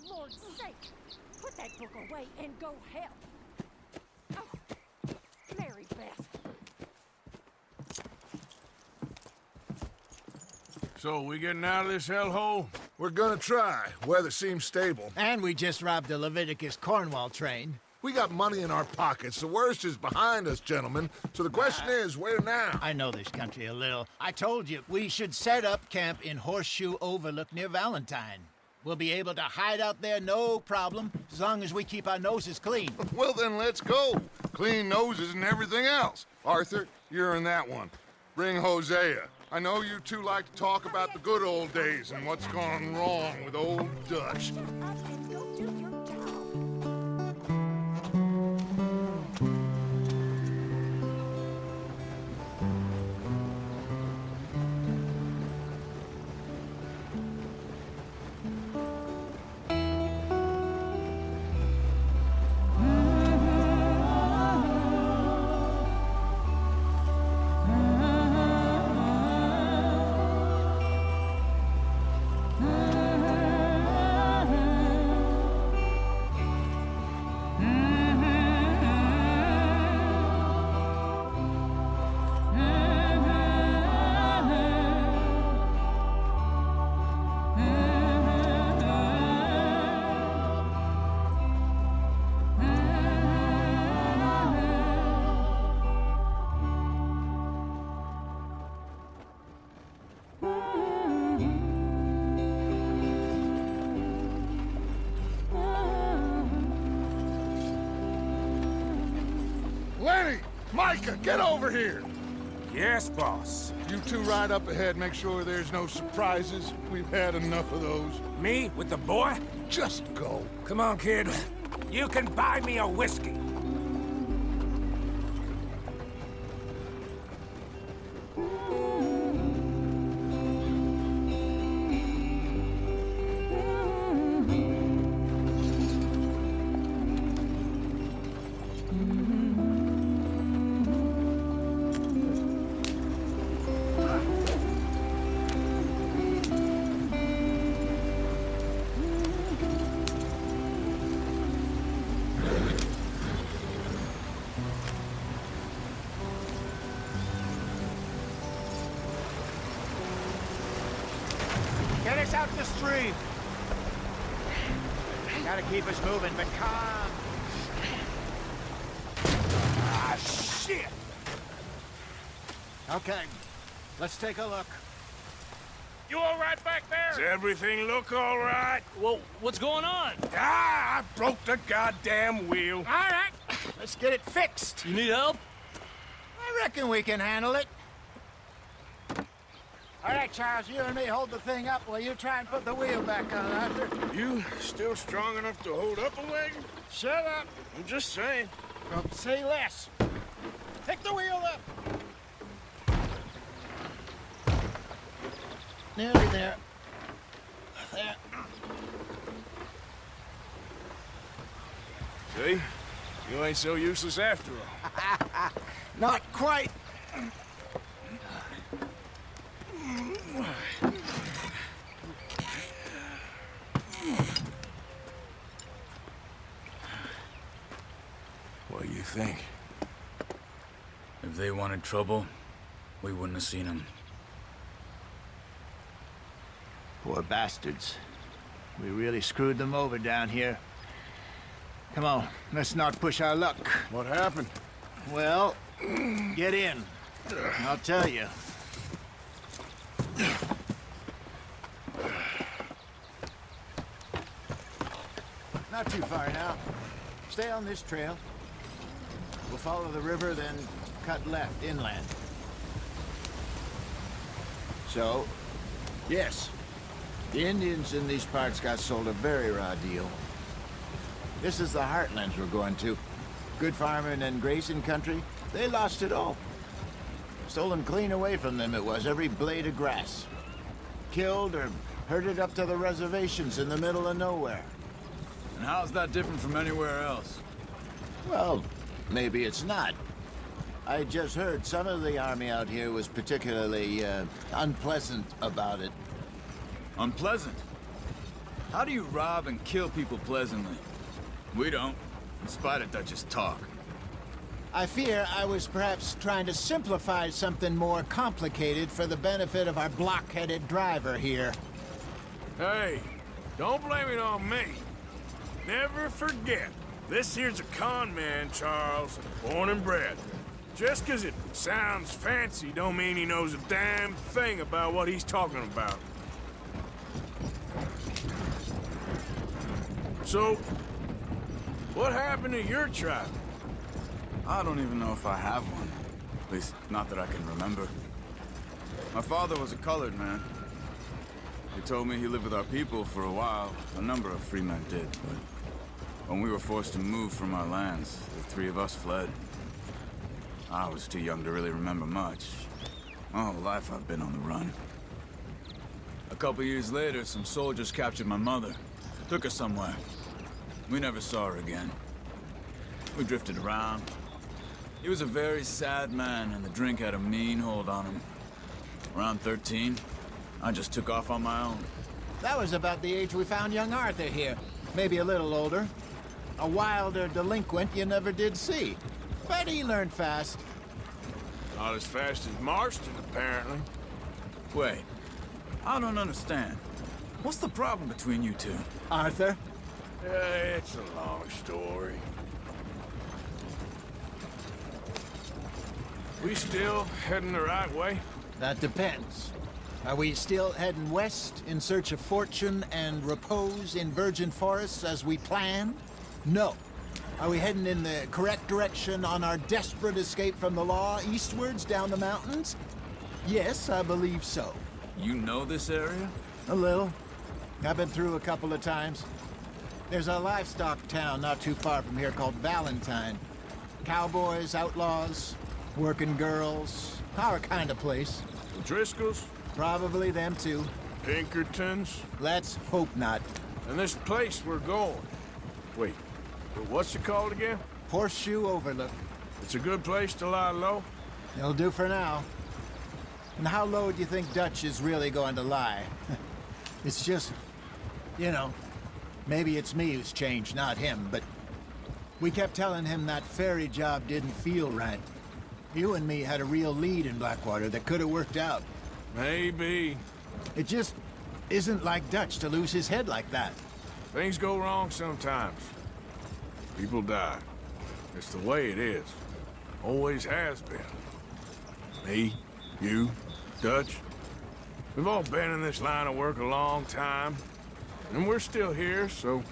Lord's sake! Put that book away and go help. Oh, Mary Beth. So, we getting out of this hellhole? We're gonna try. Weather seems stable. And we just robbed the Leviticus Cornwall train. We got money in our pockets. The worst is behind us, gentlemen. So the question is, where now? I know this country a little. I told you, we should set up camp in Horseshoe Overlook near Valentine. We'll be able to hide out there, no problem, as long as we keep our noses clean. Well, then let's go. Clean noses and everything else. Arthur, you're in that one. Bring Hosea. I know you two like to talk about the good old days and what's gone wrong with old Dutch. Shut up and go do your job. Lenny! Micah, get over here! Yes, boss. You two ride up ahead, make sure there's no surprises. We've had enough of those. Me with the boy? Just go. Come on, kid. You can buy me a whiskey. Get us out the stream. Gotta keep us moving, but calm. Ah, shit! Okay, let's take a look. You all right back there? Does everything look all right? Well, what's going on? Ah, I broke the goddamn wheel. All right, let's get it fixed. You need help? I reckon we can handle it. All right, Charles, you and me hold the thing up while you try and put the wheel back on, Arthur. You still strong enough to hold up a wagon? Shut up. I'm just saying. Don't say less. Pick the wheel up. Nearly there. There. See? You ain't so useless after all. Not quite. What do you think? If they wanted trouble, we wouldn't have seen them. Poor bastards. We really screwed them over down here. Come on, let's not push our luck. What happened? Well, get in. I'll tell you. Not too far now. Stay on this trail. We'll follow the river, then cut left inland. So, yes, the Indians in these parts got sold a very raw deal. This is the heartlands we're going to. Good farming and grazing country, they lost it all. Stolen clean away from them it was, every blade of grass. Killed or herded up to the reservations in the middle of nowhere. And how's that different from anywhere else? Well, maybe it's not. I just heard some of the army out here was particularly, unpleasant about it. Unpleasant? How do you rob and kill people pleasantly? We don't, in spite of Dutch's talk. I fear I was perhaps trying to simplify something more complicated for the benefit of our block-headed driver here. Hey, don't blame it on me. Never forget, this here's a con man, Charles, born and bred. Just 'cause it sounds fancy don't mean he knows a damn thing about what he's talking about. So, what happened to your tribe? I don't even know if I have one. At least, not that I can remember. My father was a colored man. He told me he lived with our people for a while. A number of free men did, but when we were forced to move from our lands, the three of us fled. I was too young to really remember much. My whole life I've been on the run. A couple years later, some soldiers captured my mother. Took her somewhere. We never saw her again. We drifted around. He was a very sad man, and the drink had a mean hold on him. Around 13, I just took off on my own. That was about the age we found young Arthur here. Maybe a little older. A wilder delinquent you never did see. But he learned fast. Not as fast as Marston, apparently. Wait, I don't understand. What's the problem between you two? Arthur? It's a long story. We still heading the right way? That depends. Are we still heading west in search of fortune and repose in virgin forests as we planned? No. Are we heading in the correct direction on our desperate escape from the law eastwards down the mountains? Yes, I believe so. You know this area? A little. I've been through a couple of times. There's a livestock town not too far from here called Valentine. Cowboys, outlaws, working girls, our kind of place. The Driscolls? Probably them too. Pinkertons? Let's hope not. And this place we're going. Wait, what's it called again? Horseshoe Overlook. It's a good place to lie low? It'll do for now. And how low do you think Dutch is really going to lie? It's just, you know, maybe it's me who's changed, not him, but we kept telling him that ferry job didn't feel right. You and me had a real lead in Blackwater that could have worked out. Maybe. It just isn't like Dutch to lose his head like that. Things go wrong sometimes. People die. It's the way it is. Always has been. Me, you, Dutch. We've all been in this line of work a long time. And we're still here, so...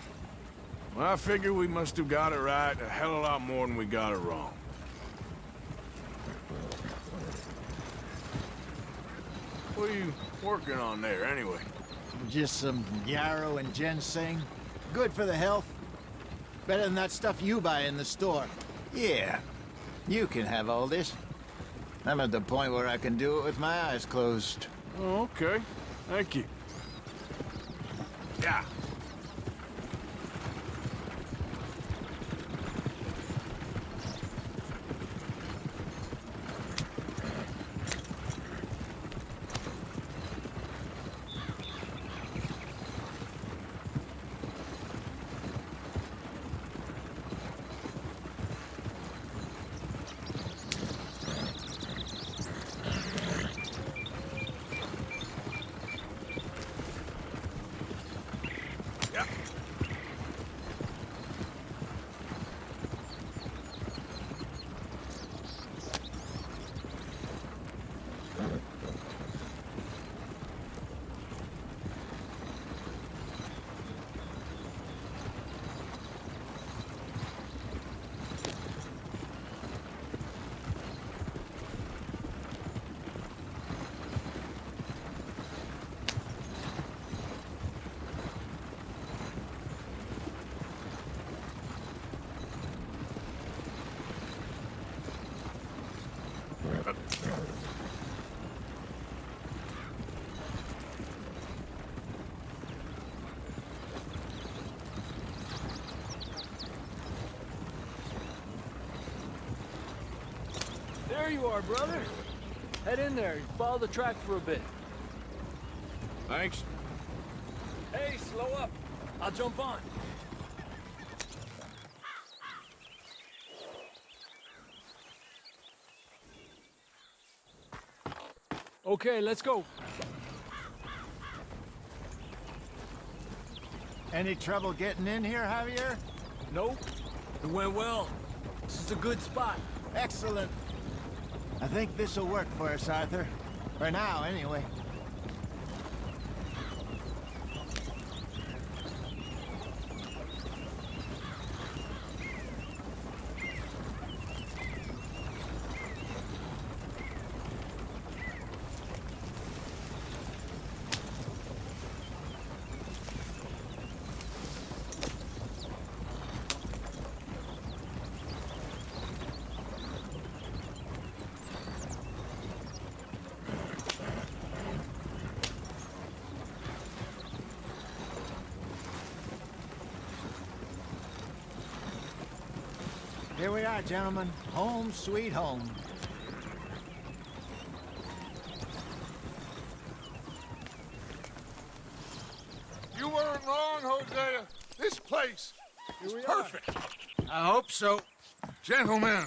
Well, I figure we must have got it right a hell of a lot more than we got it wrong. What are you working on there, anyway? Just some yarrow and ginseng. Good for the health. Better than that stuff you buy in the store. Yeah, you can have all this. I'm at the point where I can do it with my eyes closed. Oh, okay. Thank you. Yeah. There you are, brother. Head in there. Follow the track for a bit. Thanks. Hey, slow up. I'll jump on. Okay, let's go. Any trouble getting in here, Javier? Nope. It went well. This is a good spot. Excellent. I think this'll work for us, Arthur. For now, anyway. Here we are, gentlemen. Home sweet home. You weren't wrong, Hosea. This place is perfect. I hope so. Gentlemen,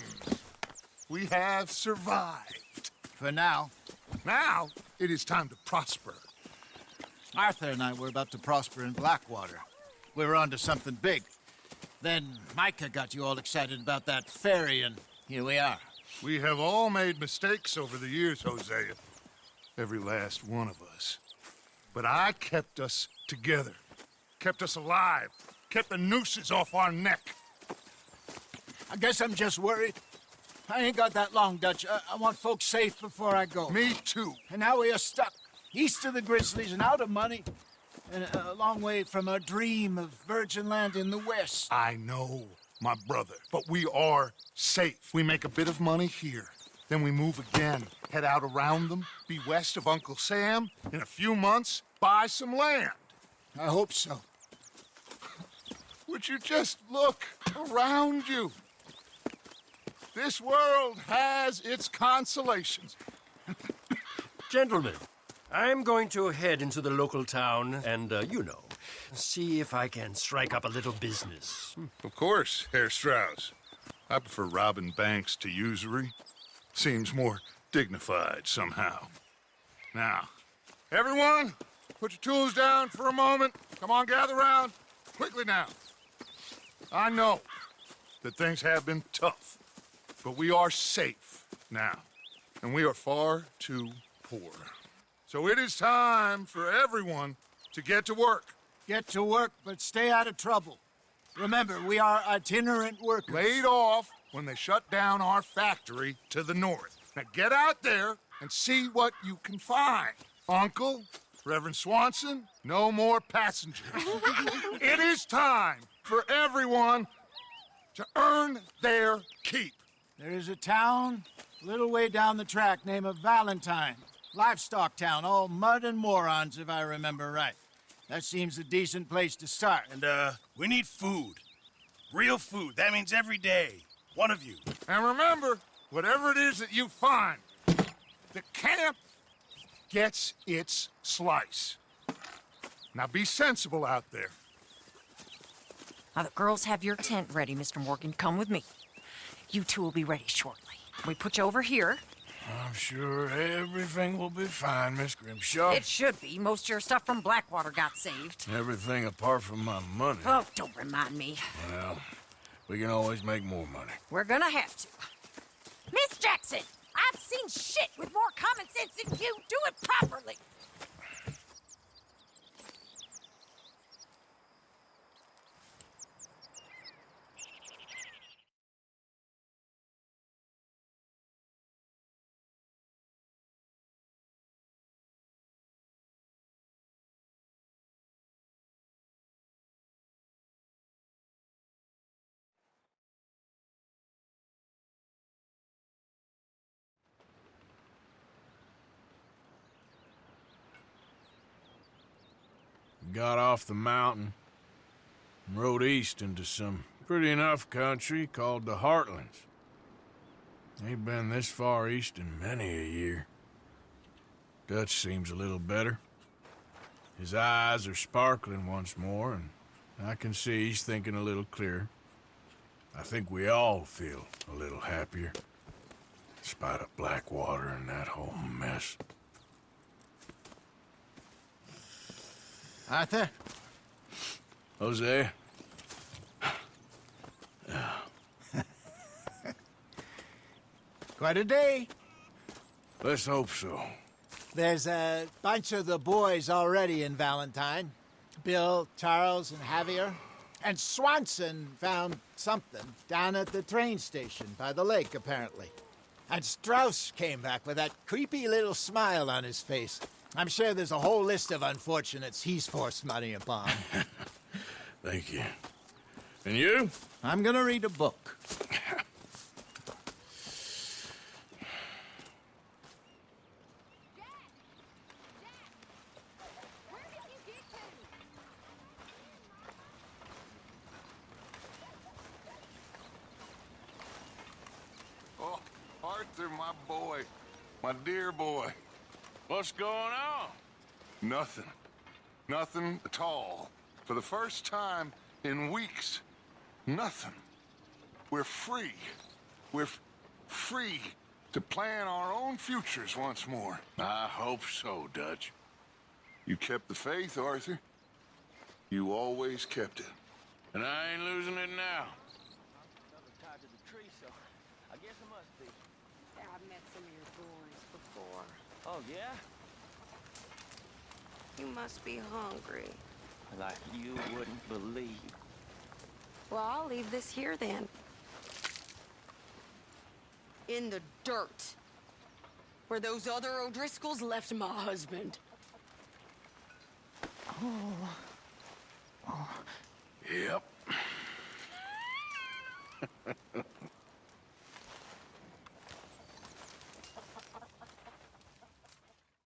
we have survived. For now. Now, it is time to prosper. Arthur and I were about to prosper in Blackwater. We were onto something big. Then Micah got you all excited about that ferry, and here we are. We have all made mistakes over the years, Hosea. Every last one of us. But I kept us together. Kept us alive. Kept the nooses off our neck. I guess I'm just worried. I ain't got that long, Dutch. I want folks safe before I go. Me too. And now we are stuck, east of the Grizzlies and out of money, and a long way from our dream of virgin land in the west. I know, my brother, but we are safe. We make a bit of money here. Then we move again, head out around them, be west of Uncle Sam. In a few months, buy some land. I hope so. Would you just look around you? This world has its consolations. Gentlemen, I'm going to head into the local town and, see if I can strike up a little business. Of course, Herr Strauss. I prefer robbing banks to usury. Seems more dignified somehow. Now, everyone, put your tools down for a moment. Come on, gather round. Quickly now. I know that things have been tough, but we are safe now, and we are far too poor. So it is time for everyone to get to work. Get to work, but stay out of trouble. Remember, we are itinerant workers. Laid off when they shut down our factory to the north. Now get out there and see what you can find. Uncle, Reverend Swanson, no more passengers. It is time for everyone to earn their keep. There is a town a little way down the track named Valentine. Livestock town, all mud and morons, if I remember right. That seems a decent place to start. And, we need food. Real food. That means every day. One of you. And remember, whatever it is that you find, the camp gets its slice. Now be sensible out there. Now, the girls have your tent ready, Mr. Morgan. Come with me. You two will be ready shortly. We put you over here. I'm sure everything will be fine, Miss Grimshaw. It should be. Most of your stuff from Blackwater got saved. Everything apart from my money. Oh, don't remind me. Well, we can always make more money. We're gonna have to. Miss Jackson, I've seen shit with more common sense than you. Do it properly. Got off the mountain and rode east into some pretty enough country called the Heartlands. Ain't been this far east in many a year. Dutch seems a little better. His eyes are sparkling once more, and I can see he's thinking a little clearer. I think we all feel a little happier. In spite of Blackwater and that whole mess. Arthur? Hosea? Quite a day. Let's hope so. There's a bunch of the boys already in Valentine. Bill, Charles, and Javier. And Swanson found something down at the train station by the lake, apparently. And Strauss came back with that creepy little smile on his face. I'm sure there's a whole list of unfortunates he's forced money upon. Thank you. And you? I'm gonna read a book. Oh, Arthur, my boy. My dear boy. What's going on? Nothing. Nothing at all. For the first time in weeks, nothing. We're free. We're free to plan our own futures once more. I hope so, Dutch. You kept the faith, Arthur. You always kept it. And I ain't losing it now. Tied to the tree, so I guess it must be. Yeah, I've met some of your boys before. Oh, yeah? You must be hungry. Like you wouldn't believe. Well, I'll leave this here then. In the dirt. Where those other O'Driscolls left my husband. Yep.